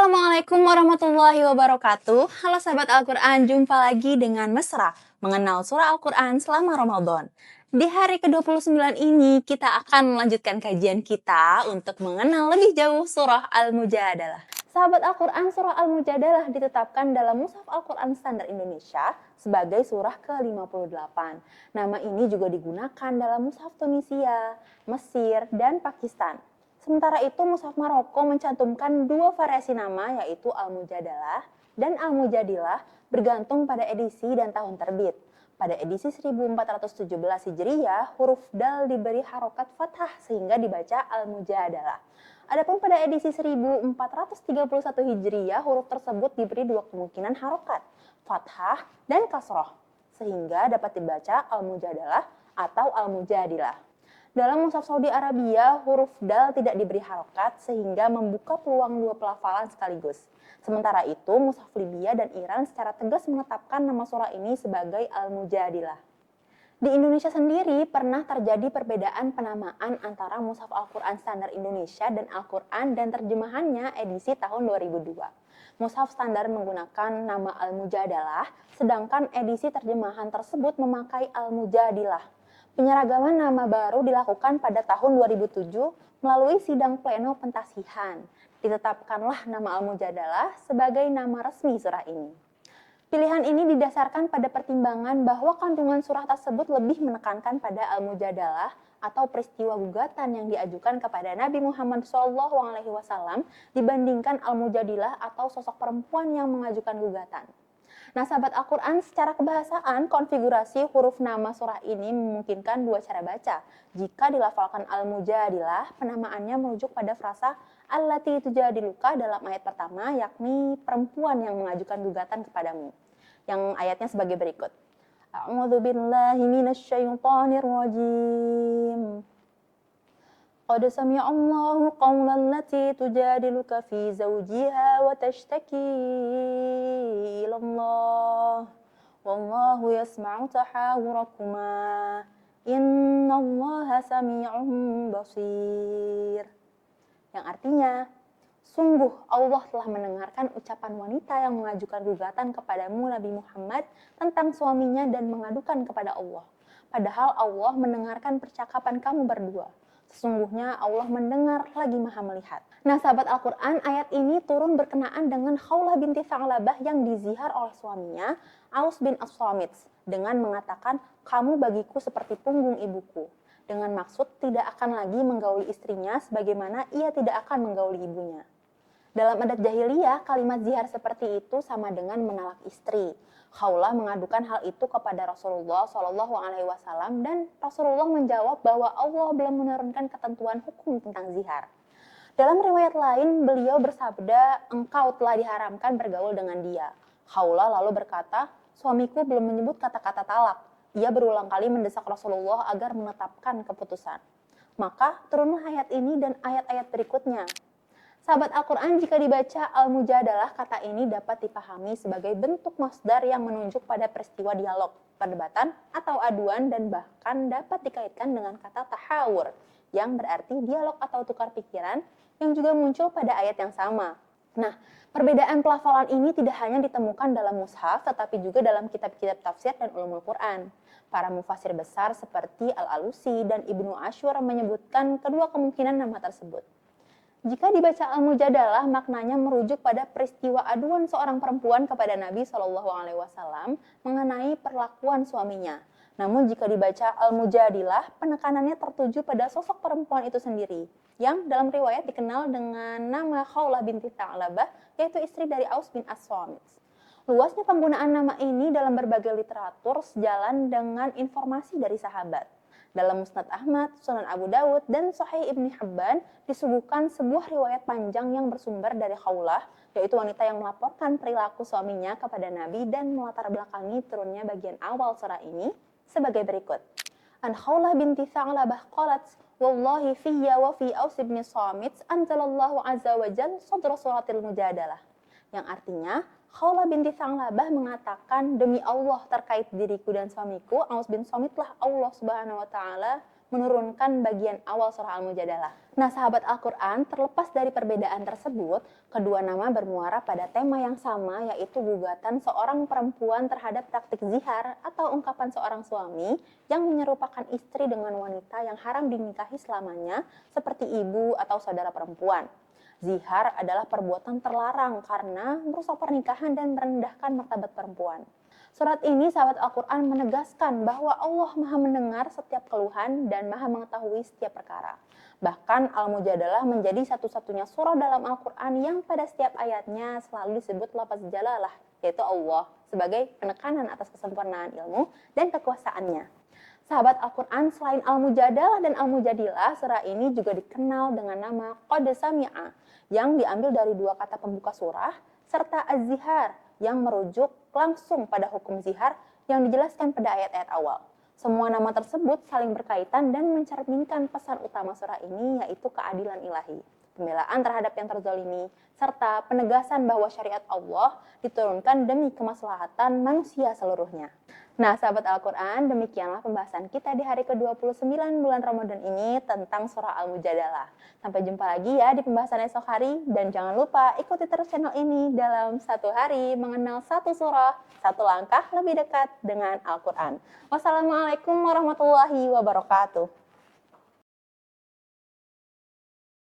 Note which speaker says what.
Speaker 1: Assalamualaikum warahmatullahi wabarakatuh. Halo sahabat Al-Quran, jumpa lagi dengan Mesra mengenal surah Al-Quran selama Ramadan. Di hari ke-29 ini kita akan melanjutkan kajian kita untuk mengenal lebih jauh surah Al-Mujadalah. Sahabat Al-Quran, surah Al-Mujadalah ditetapkan dalam Mushaf Al-Quran Standar Indonesia sebagai surah ke-58. Nama ini juga digunakan dalam Mushaf Tunisia, Mesir, dan Pakistan. Sementara itu, Mushaf Maroko mencantumkan dua variasi nama, yaitu Al-Mujadalah dan Al-Mujadilah, bergantung pada edisi dan tahun terbit. Pada edisi 1417 Hijriyah, huruf dal diberi harokat fathah sehingga dibaca Al-Mujadalah. Adapun pada edisi 1431 Hijriyah, huruf tersebut diberi dua kemungkinan harokat, fathah dan kasroh, sehingga dapat dibaca Al-Mujadalah atau Al-Mujadilah. Dalam Mushaf Saudi Arabia, huruf dal tidak diberi harokat sehingga membuka peluang dua pelafalan sekaligus. Sementara itu, Mushaf Libya dan Iran secara tegas menetapkan nama surah ini sebagai Al-Mujadilah. Di Indonesia sendiri pernah terjadi perbedaan penamaan antara Mushaf Al-Quran Standar Indonesia dan Al-Quran dan terjemahannya edisi tahun 2002. Mushaf standar menggunakan nama Al-Mujadalah, sedangkan edisi terjemahan tersebut memakai Al-Mujadilah. Penyeragaman nama baru dilakukan pada tahun 2007 melalui sidang pleno pentasihan. Ditetapkanlah nama Al-Mujadalah sebagai nama resmi surah ini. Pilihan ini didasarkan pada pertimbangan bahwa kandungan surah tersebut lebih menekankan pada Al-Mujadalah atau peristiwa gugatan yang diajukan kepada Nabi Muhammad SAW dibandingkan Al-Mujadilah atau sosok perempuan yang mengajukan gugatan. Nah, sahabat Al-Quran, secara kebahasaan, konfigurasi huruf nama surah ini memungkinkan dua cara baca. Jika dilafalkan Al-Mujadilah, penamaannya merujuk pada frasa allati tujadiluka dalam ayat pertama, yakni perempuan yang mengajukan gugatan kepadamu. Yang ayatnya sebagai berikut. A'udzu billahi minasyaitonir rajim. Qad sami'a Allahu qawlan lati tujadiluka fi zawjiha wa tashtaki ila Allah. Wallahu yasma'u tahawurakuma. Innallaha sami'un basir. Yang artinya, sungguh Allah telah mendengarkan ucapan wanita yang mengajukan gugatan kepadamu Nabi Muhammad tentang suaminya dan mengadukan kepada Allah. Padahal Allah mendengarkan percakapan kamu berdua. Sesungguhnya Allah mendengar lagi maha melihat. Nah, sahabat Al-Quran, ayat ini turun berkenaan dengan Khawlah binti Tha'labah yang dizihar oleh suaminya, Aus bin As-Samits, dengan mengatakan, kamu bagiku seperti punggung ibuku. Dengan maksud tidak akan lagi menggauli istrinya sebagaimana ia tidak akan menggauli ibunya. Dalam adat jahiliyah, kalimat zihar seperti itu sama dengan menalak istri. Khawlah mengadukan hal itu kepada Rasulullah SAW dan Rasulullah menjawab bahwa Allah belum menurunkan ketentuan hukum tentang zihar. Dalam riwayat lain, beliau bersabda, engkau telah diharamkan bergaul dengan dia. Khawlah lalu berkata, suamiku belum menyebut kata-kata talak. Ia berulang kali mendesak Rasulullah agar menetapkan keputusan. Maka turunlah ayat ini dan ayat-ayat berikutnya. Sahabat Al-Quran, jika dibaca Al-Mujadalah, kata ini dapat dipahami sebagai bentuk masdar yang menunjuk pada peristiwa dialog, perdebatan, atau aduan, dan bahkan dapat dikaitkan dengan kata tahawur, yang berarti dialog atau tukar pikiran, yang juga muncul pada ayat yang sama. Nah, perbedaan pelafalan ini tidak hanya ditemukan dalam mushaf, tetapi juga dalam kitab-kitab tafsir dan ulumul Quran. Para mufasir besar seperti Al-Alusi dan Ibnu Ashur menyebutkan kedua kemungkinan nama tersebut. Jika dibaca Al-Mujadalah, maknanya merujuk pada peristiwa aduan seorang perempuan kepada Nabi SAW mengenai perlakuan suaminya. Namun jika dibaca Al-Mujadilah, penekanannya tertuju pada sosok perempuan itu sendiri, yang dalam riwayat dikenal dengan nama Khawlah binti Tha'labah, yaitu istri dari Aus bin As-Samits. Luasnya penggunaan nama ini dalam berbagai literatur sejalan dengan informasi dari sahabat. Dalam Musnad Ahmad, Sunan Abu Dawud, dan Sahih Ibn Hibban disuguhkan sebuah riwayat panjang yang bersumber dari Khawlah, yaitu wanita yang melaporkan perilaku suaminya kepada Nabi dan melatar belakangi turunnya bagian awal surah ini sebagai berikut. An Khawlah binti Tha'labah qalat, wallahi fiyya wa fi Aus bin Samits anzalallahu azza wa jal sadra suratil Mujadalah. Yang artinya, Khawlah binti Tha'labah mengatakan, demi Allah terkait diriku dan suamiku, Aus bin Samit lah Allah Subhanahu wa taala menurunkan bagian awal surah Al-Mujadalah. Nah, sahabat Al-Quran, terlepas dari perbedaan tersebut, kedua nama bermuara pada tema yang sama, yaitu gugatan seorang perempuan terhadap praktik zihar atau ungkapan seorang suami yang menyerupakan istri dengan wanita yang haram dinikahi selamanya, seperti ibu atau saudara perempuan. Zihar adalah perbuatan terlarang karena merusak pernikahan dan merendahkan martabat perempuan. Surat ini, sahabat Al-Quran, menegaskan bahwa Allah Maha mendengar setiap keluhan dan Maha mengetahui setiap perkara. Bahkan Al-Mujadalah menjadi satu-satunya surah dalam Al-Quran yang pada setiap ayatnya selalu disebut lafaz jalalah, yaitu Allah, sebagai penekanan atas kesempurnaan ilmu dan kekuasaannya. Sahabat Al-Quran, selain Al-Mujadalah dan Al-Mujadilah, surah ini juga dikenal dengan nama Qad Sami'a, yang diambil dari dua kata pembuka surah, serta Az-Zihar, yang merujuk langsung pada hukum zihar yang dijelaskan pada ayat-ayat awal. Semua nama tersebut saling berkaitan dan mencerminkan pesan utama surah ini, yaitu keadilan ilahi, pembelaan terhadap yang terzalimi, serta penegasan bahwa syariat Allah diturunkan demi kemaslahatan manusia seluruhnya. Nah, sahabat Al-Quran, demikianlah pembahasan kita di hari ke-29 bulan Ramadan ini tentang surah Al-Mujadalah. Sampai jumpa lagi ya di pembahasan esok hari, dan jangan lupa ikuti terus channel ini dalam satu hari mengenal satu surah, satu langkah lebih dekat dengan Al-Quran. Wassalamualaikum warahmatullahi wabarakatuh.